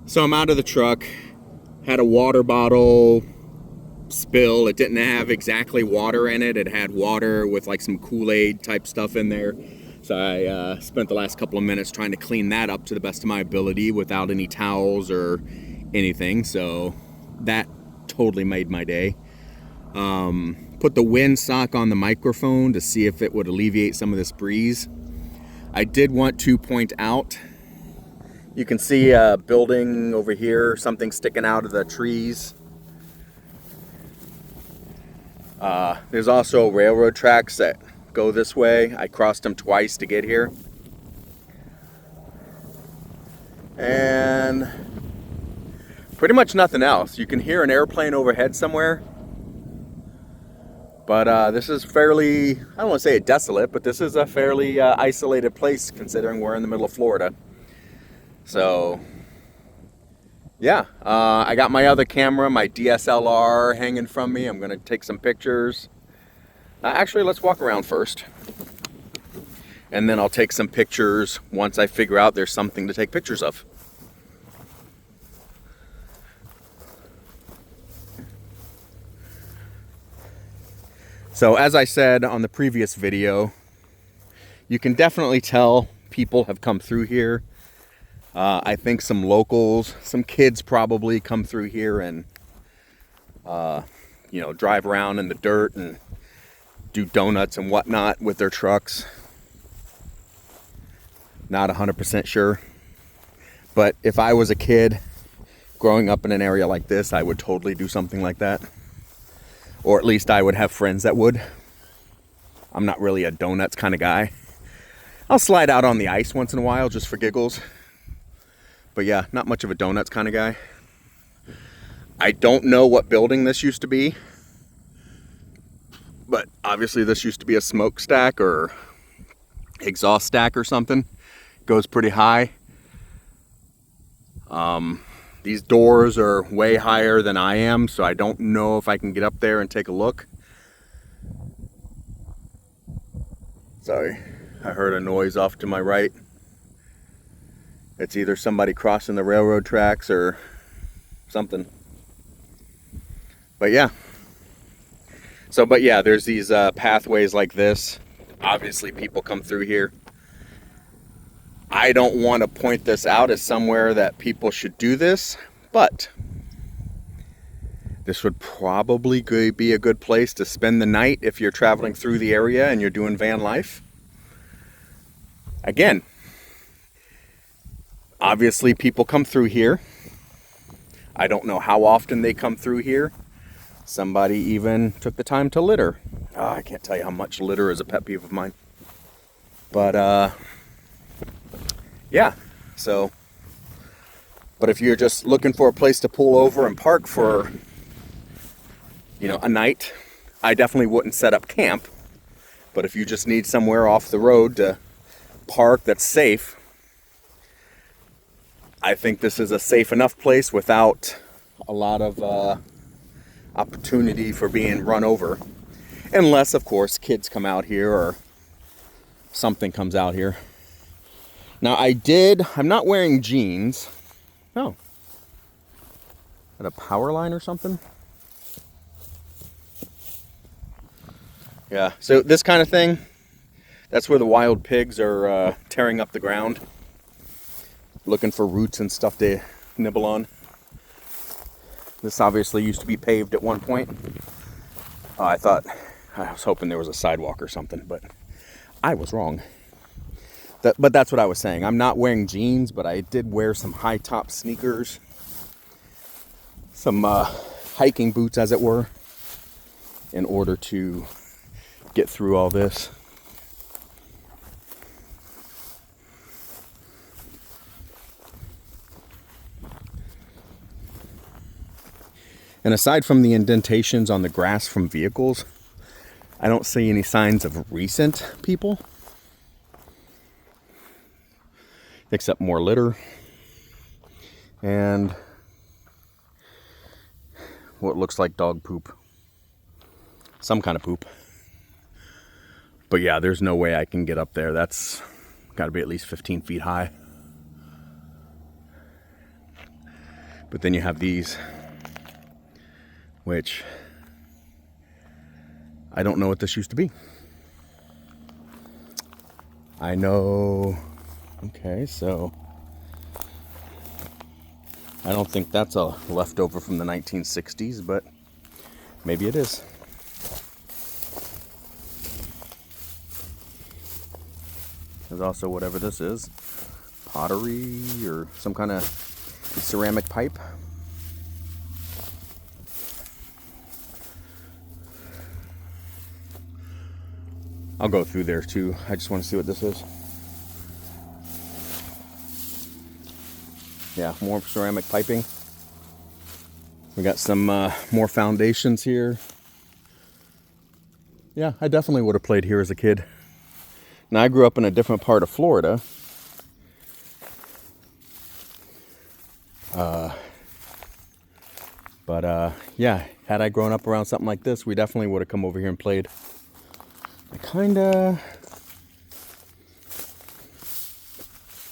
So I'm out of the truck, had a water bottle spill. It didn't have exactly water in it. It had water with like some Kool-Aid type stuff in there. So I spent the last couple of minutes trying to clean that up to the best of my ability without any towels or anything. So that totally made my day. Put the windsock on the microphone to see if it would alleviate some of this breeze. I did want to point out, you can see a building over here, something sticking out of the trees. There's also railroad tracks that go this way. I crossed them twice to get here. And pretty much nothing else. You can hear an airplane overhead somewhere. But this is fairly, I don't want to say desolate, but this is a fairly isolated place considering we're in the middle of Florida. So, yeah, I got my other camera, my dSLR hanging from me. I'm going to take some pictures. Actually, let's walk around first. And then I'll take some pictures once I figure out there's something to take pictures of. So as I said on the previous video, you can definitely tell people have come through here. I think some locals, some kids probably come through here and, you know, drive around in the dirt and do donuts and whatnot with their trucks. Not 100% sure. But if I was a kid growing up in an area like this, I would totally do something like that. Or at least I would have friends that would. I'm not really a donuts kind of guy. I'll slide out on the ice once in a while just for giggles. But yeah, not much of a donuts kind of guy. I don't know what building this used to be. But obviously this used to be a smokestack or exhaust stack or something. Goes pretty high. These doors are way higher than I am, so I don't know if I can get up there and take a look. Sorry, I heard a noise off to my right. It's either somebody crossing the railroad tracks or something. But yeah. But yeah, there's these pathways like this. Obviously people come through here. I don't want to point this out as somewhere that people should do this, but this would probably be a good place to spend the night if you're traveling through the area and you're doing van life. Again, obviously people come through here. I don't know how often they come through here. Somebody even took the time to litter. Oh, I can't tell you how much litter is a pet peeve of mine. But yeah, so, but if you're just looking for a place to pull over and park for, you know, a night, I definitely wouldn't set up camp. But if you just need somewhere off the road to park that's safe, I think this is a safe enough place without a lot of opportunity for being run over. Unless, of course, kids come out here or something comes out here. Now I'm not wearing jeans. Oh. Is that a power line or something? Yeah, so this kind of thing, that's where the wild pigs are tearing up the ground. Looking for roots and stuff to nibble on. This obviously used to be paved at one point. I was hoping there was a sidewalk or something, but I was wrong. But that's what I was saying. I'm not wearing jeans, but I did wear some high top sneakers. Some hiking boots, as it were, in order to get through all this. And aside from the indentations on the grass from vehicles, I don't see any signs of recent people. Except more litter and what looks like dog poop. Some kind of poop. But yeah, there's no way I can get up there. That's got to be at least 15 feet high. But then you have these, which I don't know what this used to be. I know, okay, so I don't think that's a leftover from the 1960s, but maybe it is. There's also whatever this is, pottery or some kind of ceramic pipe. I'll go through there too. I just want to see what this is. Yeah, more ceramic piping. We got some more foundations here. Yeah, I definitely would have played here as a kid. Now, I grew up in a different part of Florida. Yeah, had I grown up around something like this, we definitely would have come over here and played. I kinda...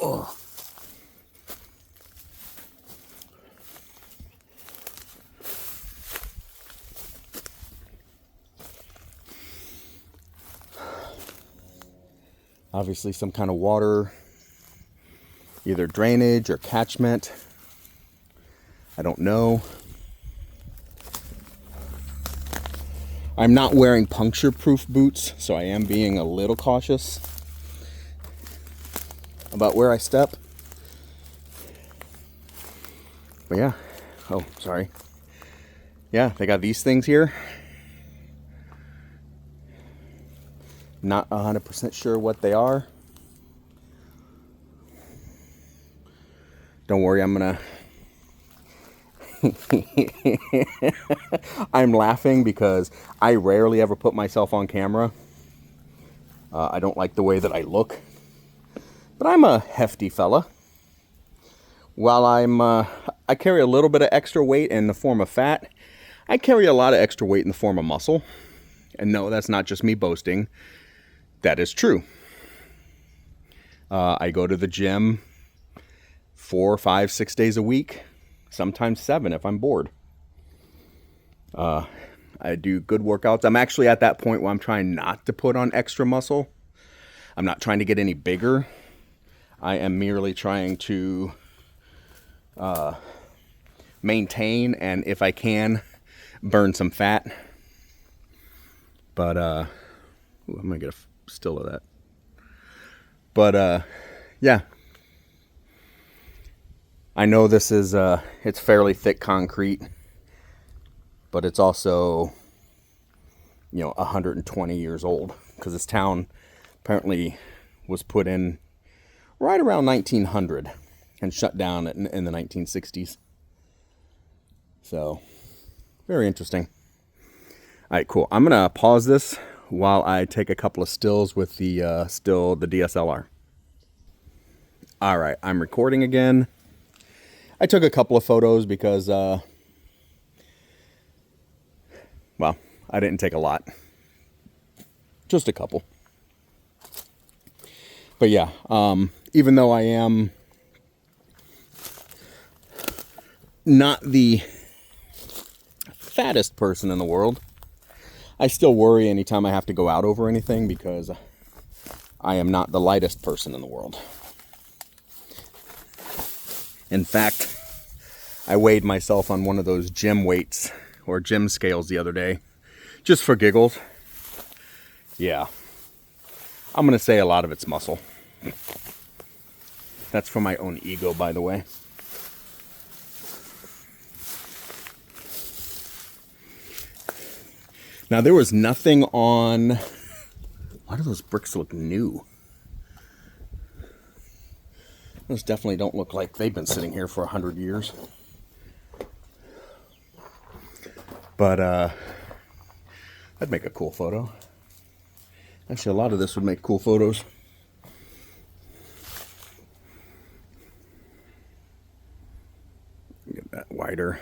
Oh. Obviously some kind of water, either drainage or catchment. I don't know. I'm not wearing puncture-proof boots, so I am being a little cautious about where I step. But yeah, oh, sorry. Yeah, they got these things here. Not 100% sure what they are. Don't worry, I'm gonna... I'm laughing because I rarely ever put myself on camera. I don't like the way that I look. But I'm a hefty fella. While I carry a little bit of extra weight in the form of fat, I carry a lot of extra weight in the form of muscle. And no, that's not just me boasting. That is true. I go to the gym 4, 5, 6 days a week. Sometimes 7 if I'm bored. I do good workouts. I'm actually at that point where I'm trying not to put on extra muscle. I'm not trying to get any bigger. I am merely trying to maintain and, if I can, burn some fat. But ooh, I'm gonna get a still of that. But yeah. I know this is, it's fairly thick concrete, but it's also, 120 years old, because this town apparently was put in right around 1900 and shut down in the 1960s. So, very interesting. All right, cool. I'm going to pause this while I take a couple of stills with the DSLR. All right, I'm recording again. I took a couple of photos because, well, I didn't take a lot. Just a couple. But yeah, even though I am not the fattest person in the world, I still worry anytime I have to go out over anything because I am not the lightest person in the world. In fact, I weighed myself on one of those gym weights or gym scales the other day, just for giggles. Yeah, I'm gonna say a lot of it's muscle. That's for my own ego, by the way. Now, there was nothing on... Why do those bricks look new? Those definitely don't look like they've been sitting here for 100 years. But, that'd make a cool photo. Actually, a lot of this would make cool photos. Get that wider.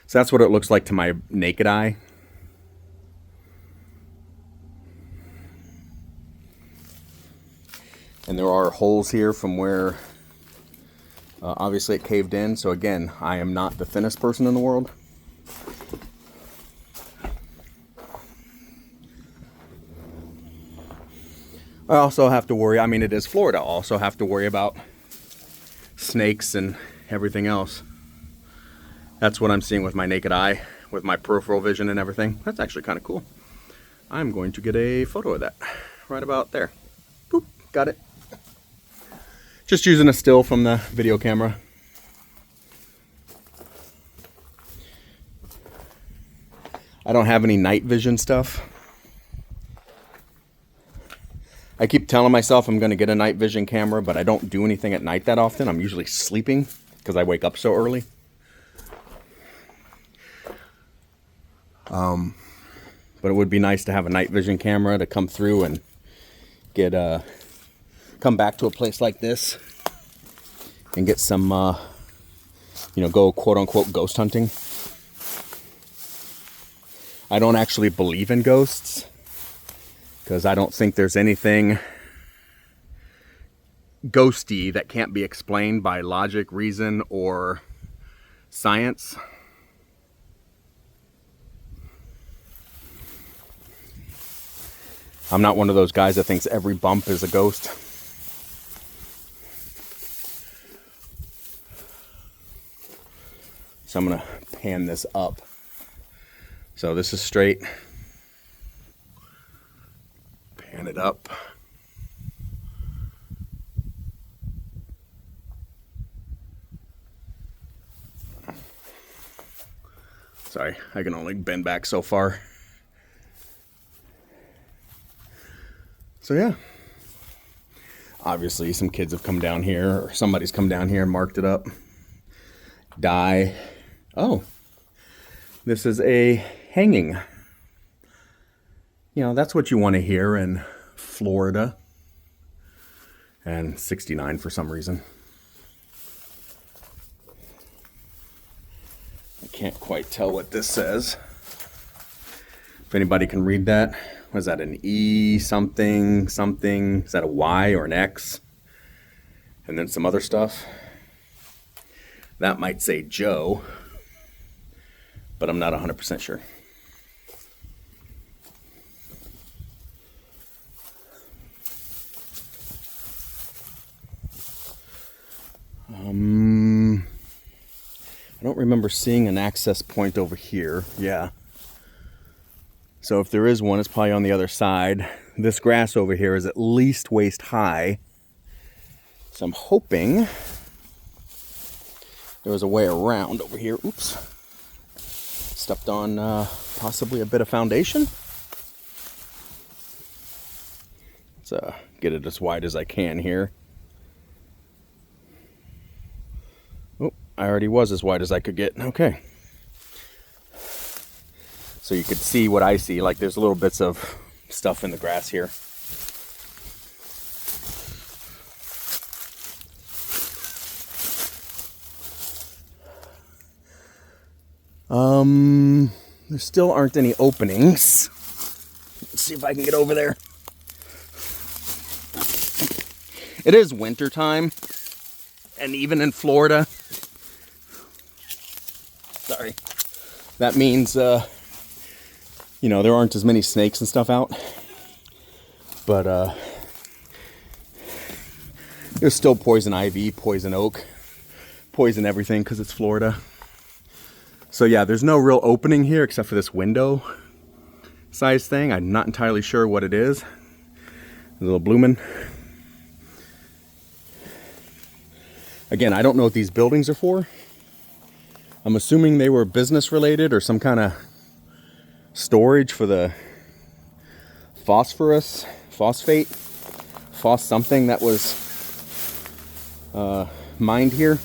So that's what it looks like to my naked eye. And there are holes here from where Obviously it caved in, so again, I am not the thinnest person in the world. I also have to worry, I mean, it is Florida, I also have to worry about snakes and everything else. That's what I'm seeing with my naked eye, with my peripheral vision and everything. That's actually kind of cool. I'm going to get a photo of that right about there. Boop, got it. Just using a still from the video camera. I don't have any night vision stuff. I keep telling myself I'm going to get a night vision camera, but I don't do anything at night that often. I'm usually sleeping because I wake up so early. But it would be nice to have a night vision camera to come through and get come back to a place like this and get some, you know, go quote unquote ghost hunting. I don't actually believe in ghosts because I don't think there's anything ghosty that can't be explained by logic, reason, or science. I'm not one of those guys that thinks every bump is a ghost. So I'm going to pan this up. So this is straight. Pan it up. Sorry, I can only bend back so far. So yeah, obviously some kids have come down here, or somebody's come down here and marked it up. Die. Oh, this is a hanging. You know, that's what you want to hear in Florida. And 69 for some reason. I can't quite tell what this says. If anybody can read that. Was that an E something something? Is that a Y or an X? And then some other stuff. That might say Joe, but I'm not 100% sure. I don't remember seeing an access point over here. Yeah. So if there is one, it's probably on the other side. This grass over here is at least waist high. So I'm hoping there was a way around over here. Oops. Stepped on possibly a bit of foundation. Let's get it as wide as I can here. Oh, I already was as wide as I could get. Okay. So you could see what I see, like there's little bits of stuff in the grass here. There still aren't any openings. Let's see if I can get over there. It is winter time, and even in Florida, sorry, that means you know, there aren't as many snakes and stuff out, but there's still poison ivy, poison oak, poison everything because it's Florida. So yeah, there's no real opening here except for this window size thing. I'm not entirely sure what it is. A little blooming. Again, I don't know what these buildings are for. I'm assuming they were business related or some kind of storage for the phosphate, something that was mined here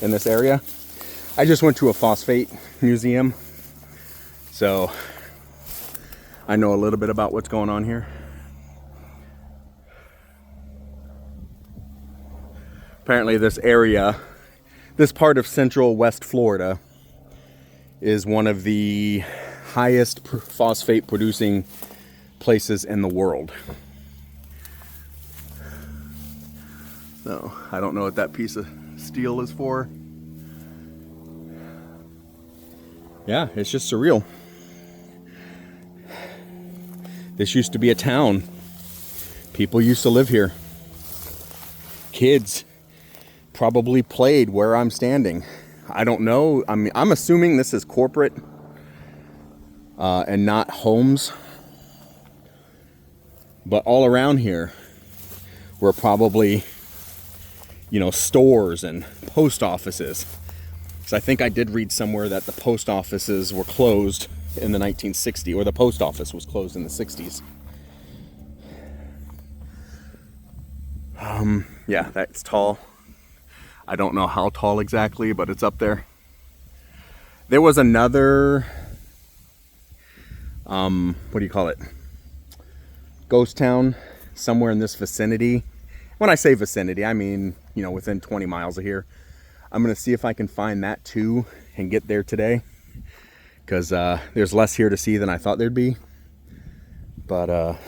in this area. I just went to a phosphate museum, so I know a little bit about what's going on here. Apparently this area, this part of central West Florida, is one of the highest phosphate producing places in the world. So I don't know what that piece of steel is for. Yeah, it's just surreal. This used to be a town. People used to live here. Kids probably played where I'm standing. I don't know. I'm assuming this is corporate and not homes. But all around here were probably, you know, stores and post offices. So I think I did read somewhere that the post offices were closed in the 1960s, or the post office was closed in the 60s. Yeah, that's tall. I don't know how tall exactly, but it's up there. There was another, what do you call it? Ghost town somewhere in this vicinity. When I say vicinity, I mean, you know, within 20 miles of here. I'm going to see if I can find that too and get there today. Because there's less here to see than I thought there'd be. But,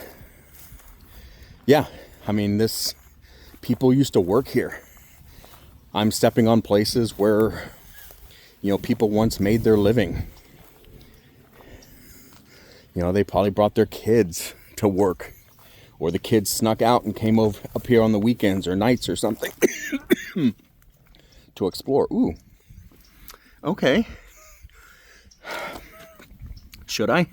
yeah, I mean, people used to work here. I'm stepping on places where, you know, people once made their living. You know, they probably brought their kids to work. Or the kids snuck out and came over up here on the weekends or nights or something to explore. Ooh. Okay. Should I?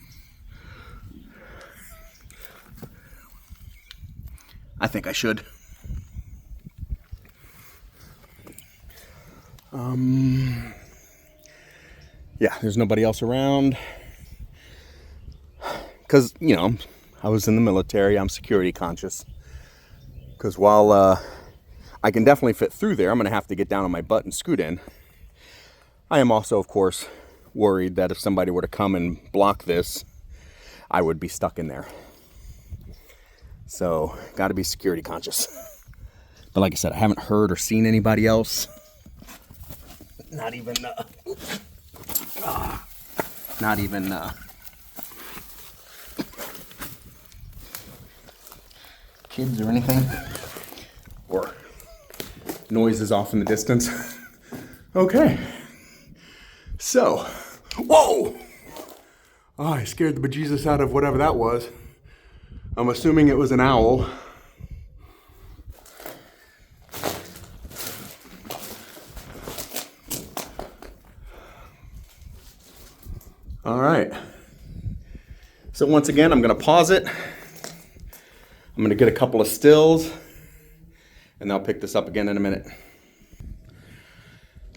I think I should. Yeah, there's nobody else around. Because, you know, I was in the military. I'm security conscious. Because while I can definitely fit through there, I'm going to have to get down on my butt and scoot in. I am also, of course, worried that if somebody were to come and block this, I would be stuck in there. So, got to be security conscious. But like I said, I haven't heard or seen anybody else. Not even kids or anything, or noises off in the distance. Okay, so, whoa! Oh, I scared the bejesus out of whatever that was. I'm assuming it was an owl. All right. So once again, I'm going to pause it. I'm going to get a couple of stills, and I'll pick this up again in a minute.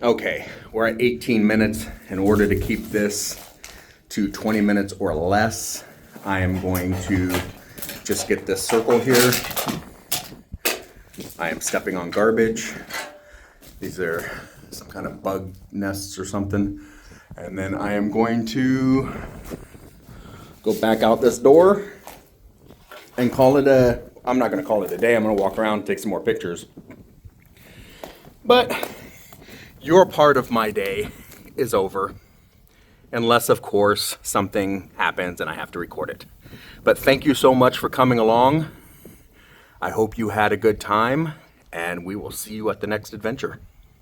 Okay, we're at 18 minutes. In order to keep this to 20 minutes or less, I am going to just get this circle here. I am stepping on garbage. These are some kind of bug nests or something. And then I am going to go back out this door and call it I'm not going to call it a day. I'm going to walk around and take some more pictures. But your part of my day is over. Unless, of course, something happens and I have to record it. But thank you so much for coming along. I hope you had a good time, and we will see you at the next adventure.